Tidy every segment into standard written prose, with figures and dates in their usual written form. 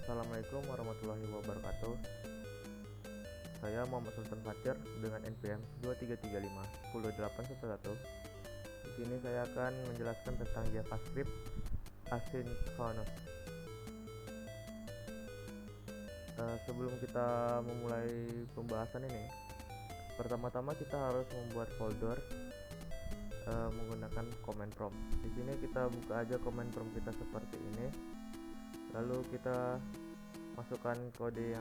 Assalamualaikum warahmatullahi wabarakatuh. Saya Muhammad Sultan Fatir dengan NPM 2335 10811. Di sini saya akan menjelaskan tentang JavaScript asynchronous. Sebelum kita memulai pembahasan ini, pertama-tama kita harus membuat folder menggunakan command prompt. Di sini kita buka aja command prompt kita seperti ini. Lalu kita masukkan kode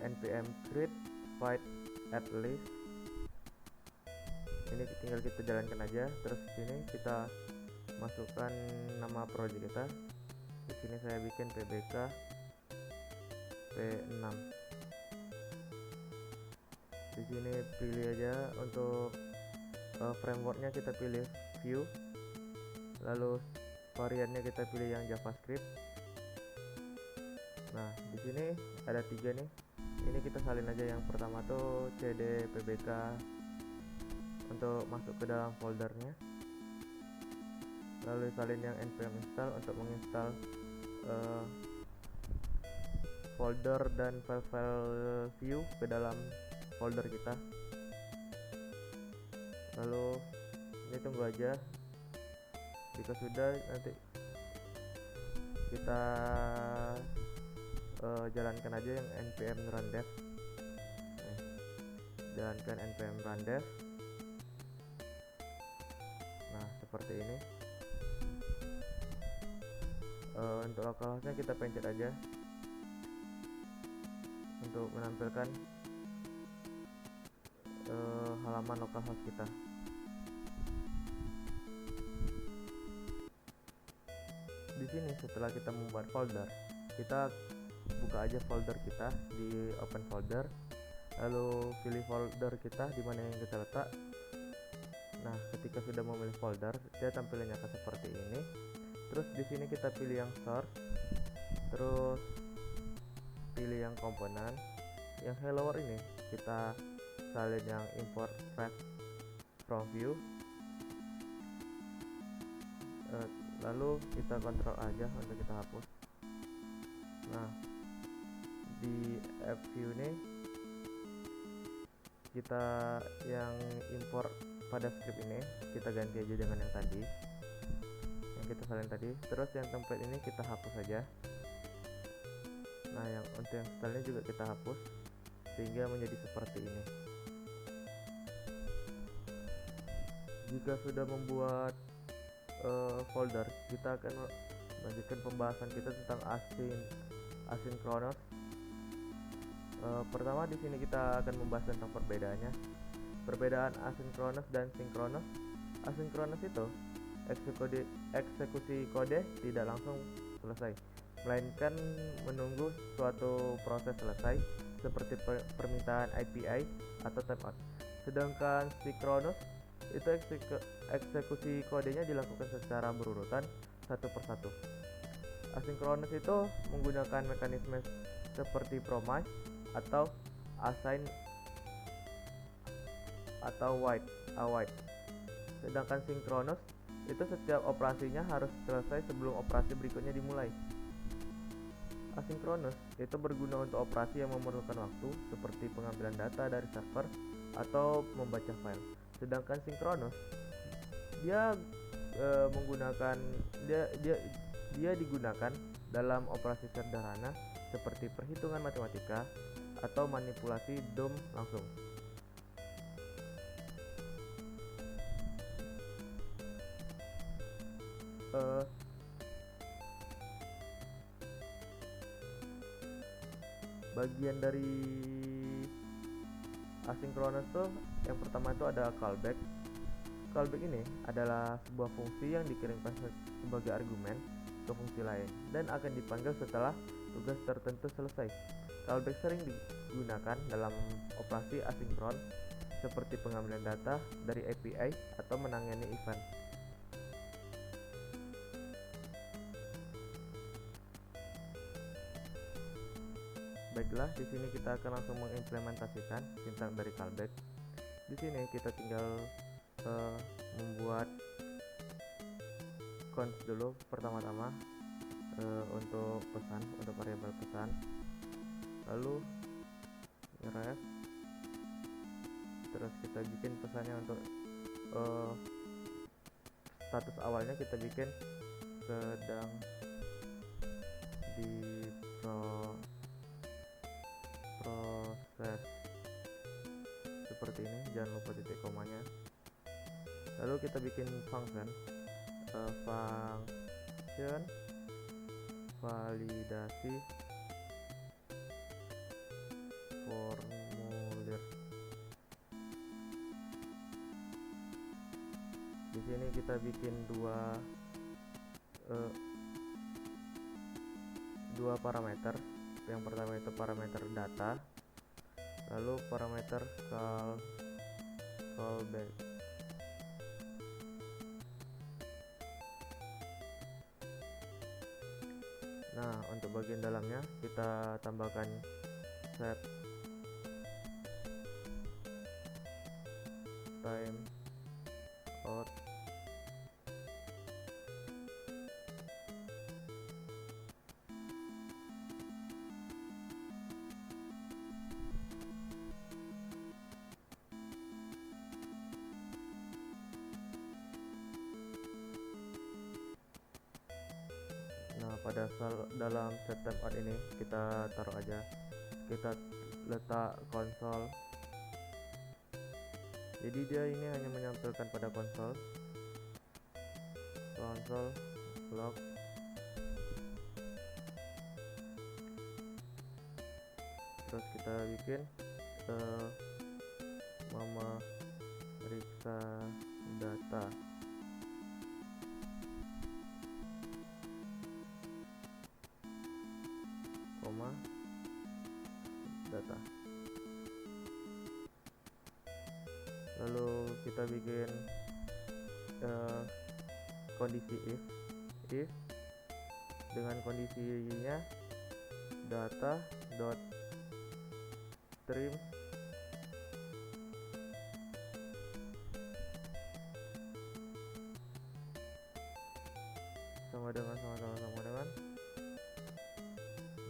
npm create void at list. Ini tinggal kita jalankan aja. Terus di sini kita masukkan nama project kita. Di sini saya bikin pbk p6. Di sini pilih aja untuk frameworknya, kita pilih Vue. Lalu variannya kita pilih yang JavaScript. Nah, di sini ada 3 nih. Ini kita salin aja. Yang pertama tuh cd pbk untuk masuk ke dalam foldernya. Lalu salin yang npm install untuk menginstal folder dan file-file Vue ke dalam folder kita. Lalu ini tunggu aja. Jika sudah, nanti kita jalankan aja yang npm run dev. Jalankan npm run dev. Nah, seperti ini. Untuk localhost-nya kita pencet aja untuk menampilkan halaman localhost kita. Di sini setelah kita membuat folder, kita buka aja folder kita di open folder, lalu pilih folder kita di mana yang kita letak. Nah, ketika sudah memilih folder, dia tampilannya akan seperti ini. Terus di sini kita pilih yang source, terus pilih yang komponen. Yang hello world ini kita salin yang import ref from Vue. Lalu kita kontrol aja untuk kita hapus. Nah, di app Vue ini kita yang import pada script ini kita ganti aja dengan yang tadi, yang kita salin tadi. Terus yang template ini kita hapus aja. Nah, yang untuk yang stylenya juga kita hapus sehingga menjadi seperti ini. Jika sudah membuat folder, kita akan melanjutkan pembahasan kita tentang asynchronous. Pertama di sini kita akan membahas tentang perbedaannya. Perbedaan asynchronous dan synchronous. Asynchronous itu eksekusi kode tidak langsung selesai, melainkan menunggu suatu proses selesai seperti permintaan API atau timeout. Sedangkan synchronous itu eksekusi kodenya dilakukan secara berurutan satu persatu. Asynchronous itu menggunakan mekanisme seperti promise atau assign atau await. Sedangkan synchronous itu setiap operasinya harus selesai sebelum operasi berikutnya dimulai. Asynchronous itu berguna untuk operasi yang memerlukan waktu seperti pengambilan data dari server atau membaca file. Sedangkan synchronous dia digunakan dalam operasi sederhana seperti perhitungan matematika atau manipulasi DOM langsung. Bagian dari asynchronous tuh yang pertama itu ada callback. Callback ini adalah sebuah fungsi yang dikirimkan sebagai argumen ke fungsi lain dan akan dipanggil setelah tugas tertentu selesai. Callback sering digunakan dalam operasi asinkron seperti pengambilan data dari API atau menangani event. Baiklah, di sini kita akan langsung mengimplementasikan sintaks dari callback. Di sini kita tinggal membuat cons dulu pertama-tama untuk pesan, untuk variabel pesan. Lalu ref, terus kita bikin pesannya untuk status awalnya kita bikin sedang diproses seperti ini, jangan lupa titik komanya. Lalu kita bikin function validasi formulir. Di sini kita bikin dua parameter. Yang pertama itu parameter data, lalu parameter callback. Nah, untuk bagian dalamnya kita tambahkan set time out. Nah, pada dalam set time out ini kita taruh aja, kita letak konsol. Jadi dia ini hanya menyampaikan pada konsol log. Terus kita bikin memeriksa data. Data. Lalu kita bikin kondisi if dengan kondisinya data dot trim sama dengan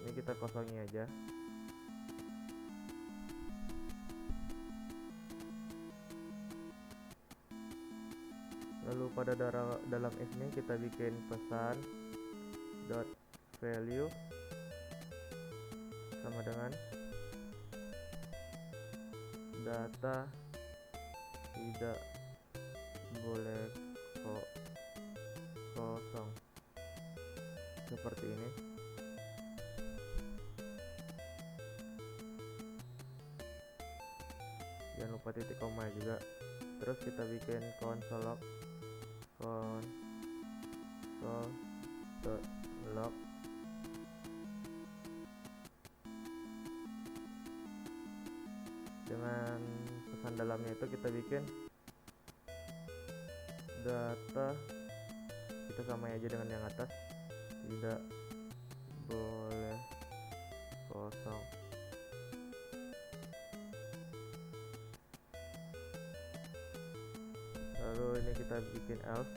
ini kita kosongi aja. Lalu pada dalam if ini kita bikin pesan dot value sama dengan data tidak boleh kosong, seperti ini. Jangan lupa titik koma juga. Terus kita bikin console log dengan pesan dalamnya itu kita bikin data, kita samain aja dengan yang atas, tidak boleh kosong. Lalu ini kita bikin else.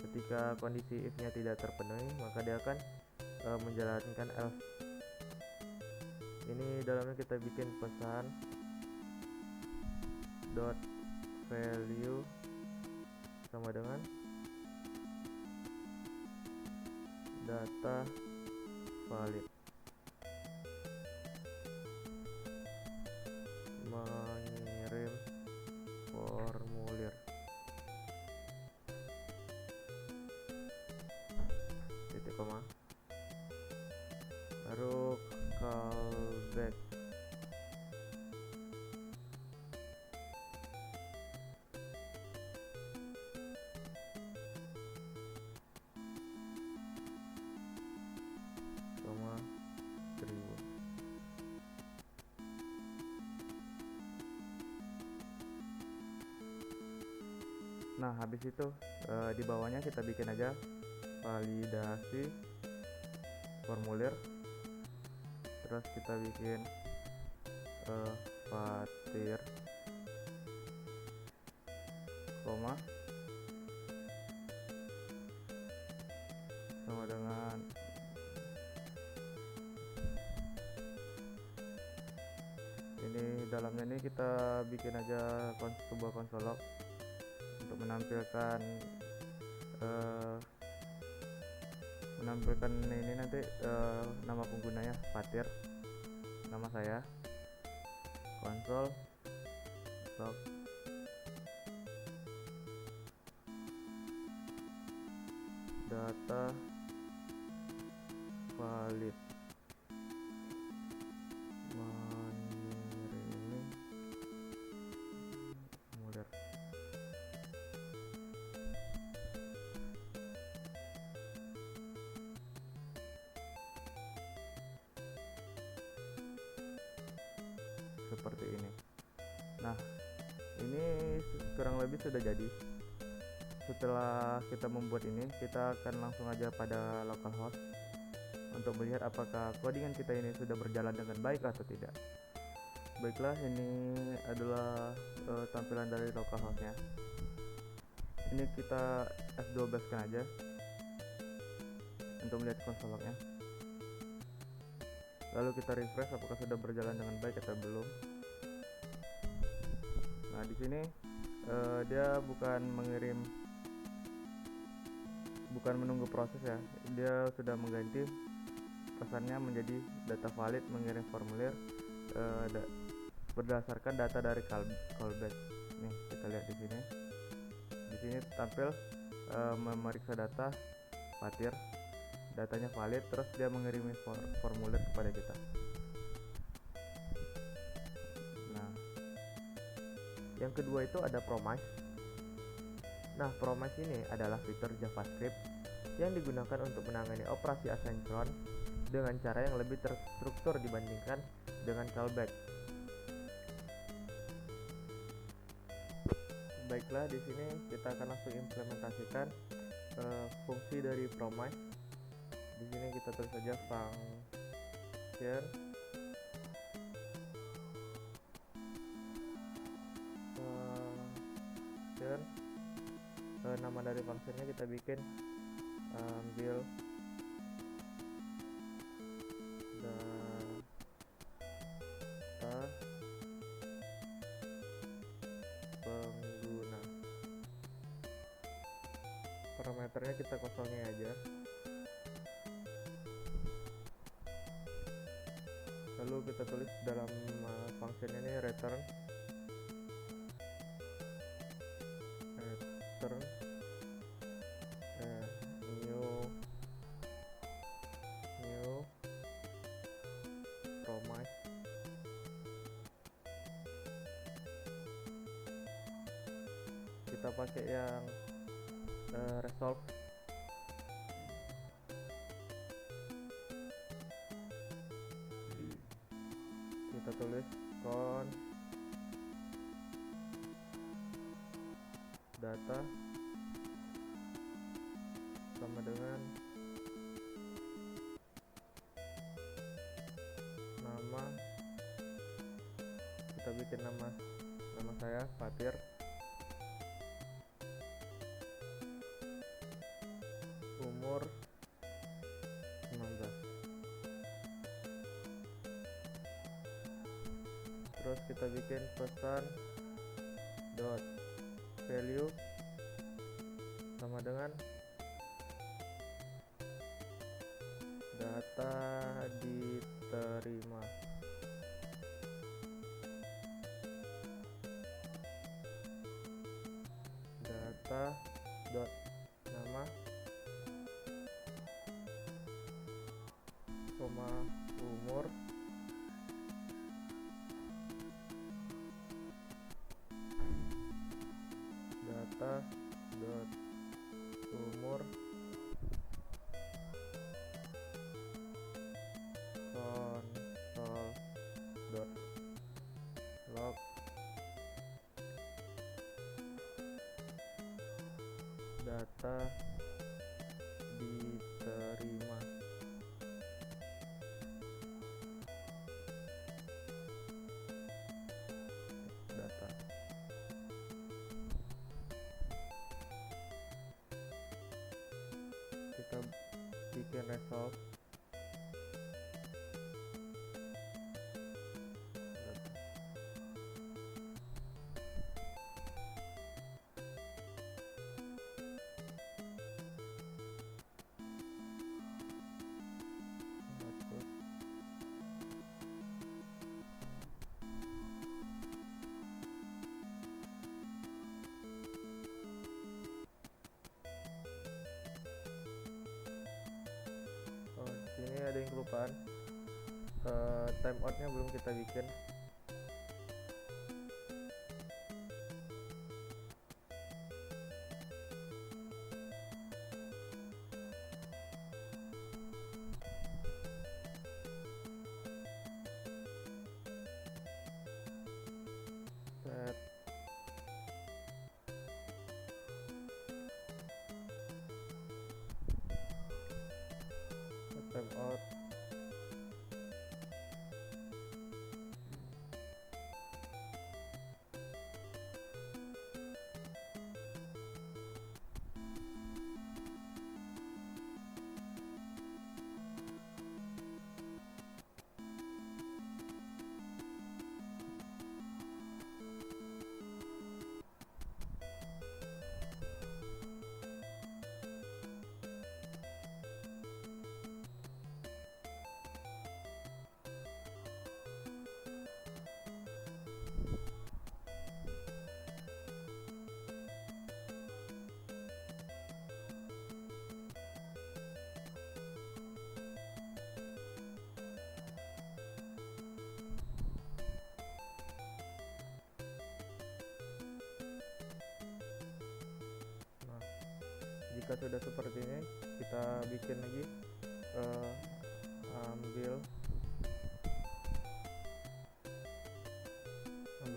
Ketika kondisi if-nya tidak terpenuhi, maka dia akan menjalankan else. Ini dalamnya kita bikin pesan dot value sama dengan data valid. Mengirim formulir. Titik koma. Baru callback. Koma 1000. Nah, habis itu di bawahnya kita bikin aja validasi formulir. Terus kita bikin fatir koma sama dengan dalamnya ini kita bikin aja sebuah konsol log untuk menampilkan ini nanti nama penggunanya Fatir, nama saya, konsol log data valid mengirim formulir. Seperti ini. Nah, ini kurang lebih sudah jadi. Setelah kita membuat ini, kita akan langsung aja pada localhost untuk melihat apakah codingan kita ini sudah berjalan dengan baik atau tidak. Baiklah, ini adalah tampilan dari localhostnya. Ini kita F12 kan aja untuk melihat konsol lognya. Lalu kita refresh apakah sudah berjalan dengan baik atau belum. Nah, di sini dia bukan menunggu proses ya, dia sudah mengganti pesannya menjadi data valid mengirim formulir berdasarkan data dari callback. Nih kita lihat di sini. Di sini tampil memeriksa data Fatir, datanya valid, terus dia mengirimi formulir kepada kita. Nah, yang kedua itu ada promise. Nah, promise ini adalah fitur JavaScript yang digunakan untuk menangani operasi asinkron dengan cara yang lebih terstruktur dibandingkan dengan callback. Baiklah, di sini kita akan langsung implementasikan fungsi dari promise. Di sini kita tulis saja function nama dari functionnya kita bikin ambil data pengguna. Parameternya kita kosongin aja. Lalu kita tulis dalam function ini return new promise. Kita pakai yang resolve. Kita tulis con data sama dengan nama, kita bikin nama saya Fatir, umur 19. Terus kita bikin pesan dot value sama dengan data diterima. Data dot nama koma umur data dot umur console dot log data diterima. Data kita bikin resolve data. ada yang kelupaan, timeoutnya belum kita bikin. Set timeout. Jika sudah seperti ini, kita bikin lagi, ambil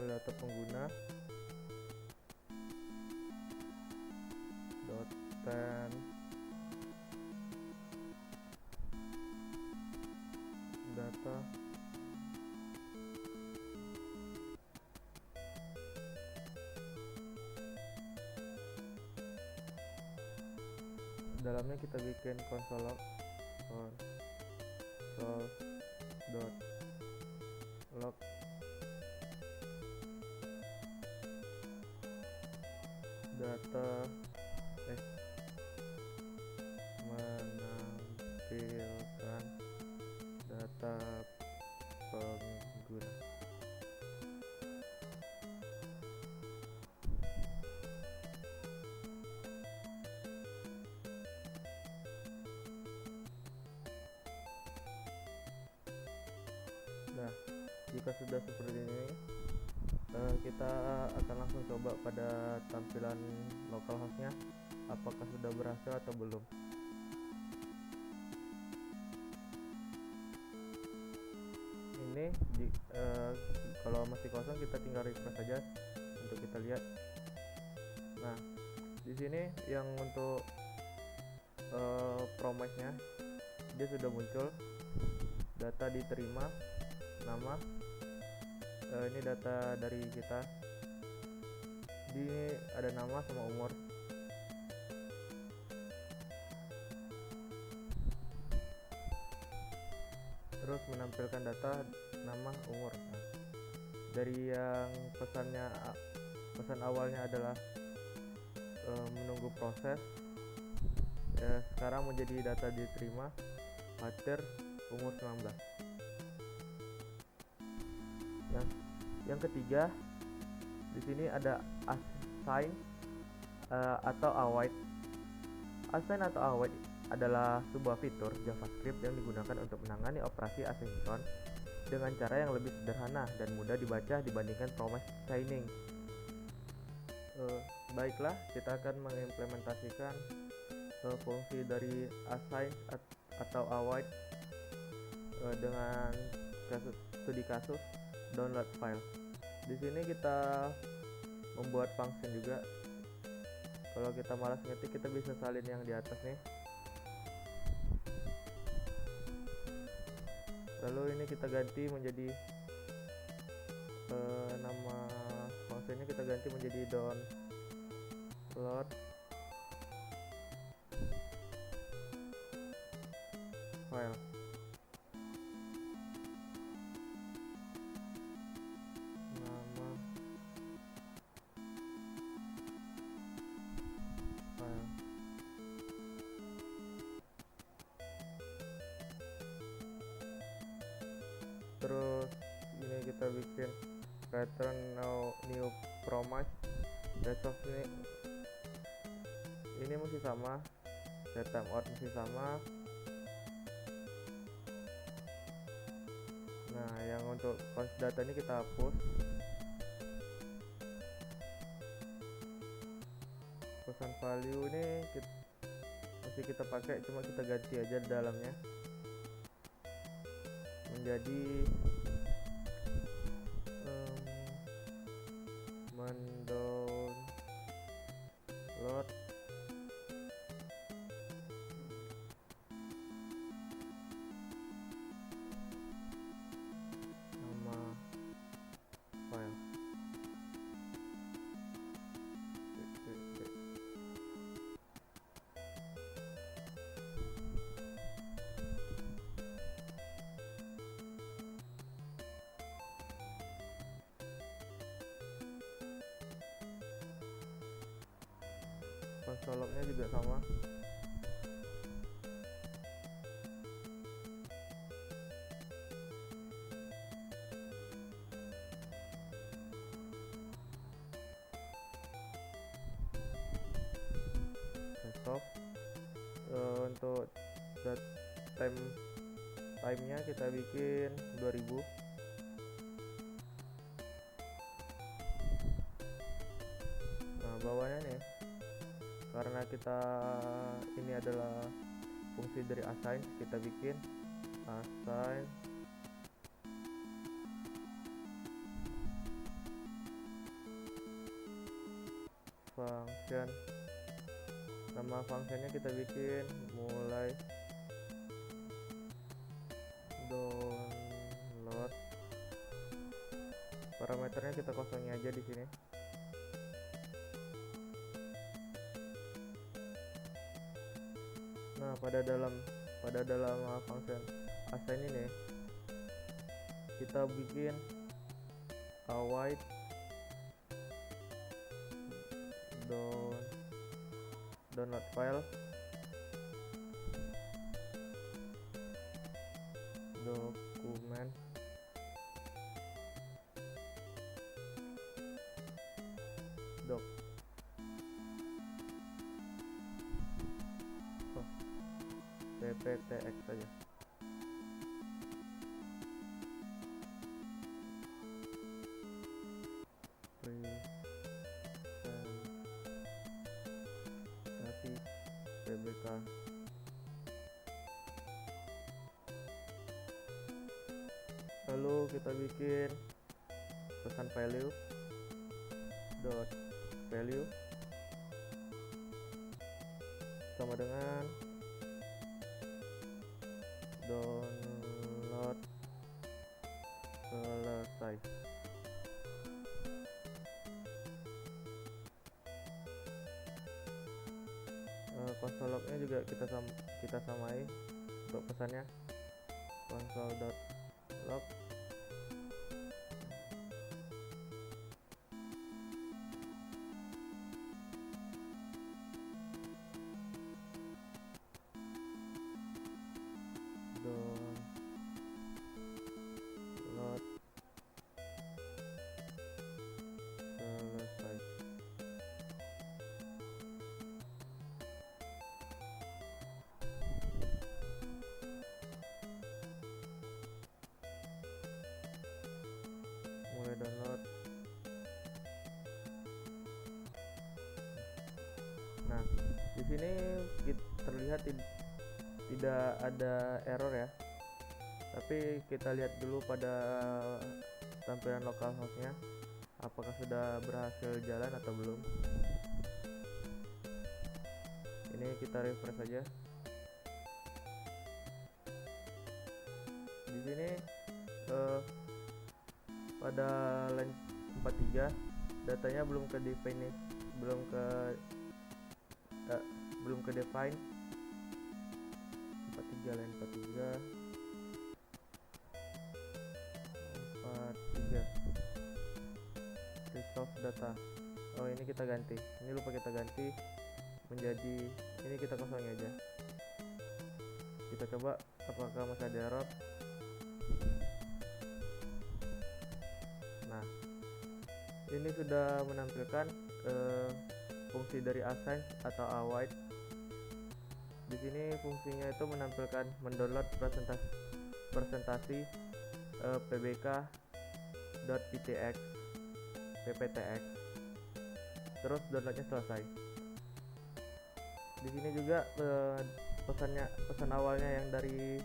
data pengguna .10 data dalamnya kita bikin console log data menampilkan data pengguna. Nah, jika sudah seperti ini, kita akan langsung coba pada tampilan localhost-nya apakah sudah berhasil atau belum. Ini kalau masih kosong kita tinggal refresh saja untuk kita lihat. Nah, di sini yang untuk promise-nya dia sudah muncul, data diterima, nama, ini data dari kita, di ada nama sama umur. Terus menampilkan data nama, umur. Nah, dari yang pesan awalnya adalah menunggu proses, sekarang menjadi data diterima, mater, umur 19. Yang ketiga, di sini ada assign atau await. Assign atau await adalah sebuah fitur JavaScript yang digunakan untuk menangani operasi asinkron dengan cara yang lebih sederhana dan mudah dibaca dibandingkan promise chaining. Baiklah, kita akan mengimplementasikan fungsi dari assign atau await dengan studi kasus download file. Di sini kita membuat function juga. Kalau kita malas ngetik, kita bisa salin yang di atas nih. Lalu ini kita ganti menjadi nama functionnya kita ganti menjadi download file. Nama file. Terus ini kita bikin return new promise. Resolve ini masih sama, set timeout masih sama, Nah, yang untuk cons data ini kita hapus. Pesan value ini masih kita pakai, cuma kita ganti aja di dalamnya menjadi mendownload nama file. Console lognya juga sama. Stop. Untuk time-nya kita bikin 2000. Nah, bawahnya nih, karena kita ini adalah fungsi dari assign, kita bikin assign function. Nama functionnya kita bikin mulai download. Parameternya kita kosongin aja di sini. Nah, pada dalam function assign ini kita bikin await download file dokumen doc. pptx saja. Presentasi PBK. Lalu kita bikin pesan value dot value sama dengan download selesai. Console lognya juga kita samai untuk pesannya, console.log download selesai. Mulai download. Nah, di sini terlihat tidak ada error ya, tapi kita lihat dulu pada tampilan localhost-nya apakah sudah berhasil jalan atau belum. Ini kita refresh saja. Di sini pada line 43 datanya belum ke define, belum ke define. 43 line 43 resolve data. Oh, ini kita ganti, ini lupa kita ganti menjadi ini, kita kosongin aja. Kita coba apakah masih ada error. Nah, ini sudah menampilkan fungsi dari assign atau await. Di sini fungsinya itu menampilkan mendownload presentasi pbk.ptx pptx, terus downloadnya selesai. Di sini juga pesan awalnya yang dari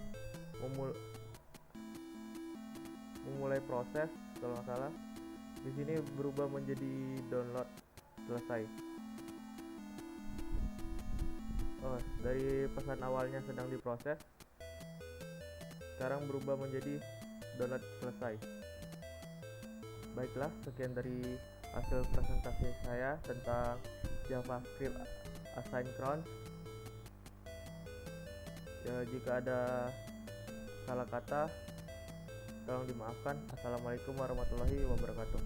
memulai proses kalau nggak salah, di sini berubah menjadi download selesai. Oh, dari pesan awalnya sedang diproses, sekarang berubah menjadi download selesai. Baiklah, sekian dari hasil presentasi saya tentang JavaScript Asynchronous. Ya, jika ada salah kata tolong dimaafkan. Assalamualaikum warahmatullahi wabarakatuh.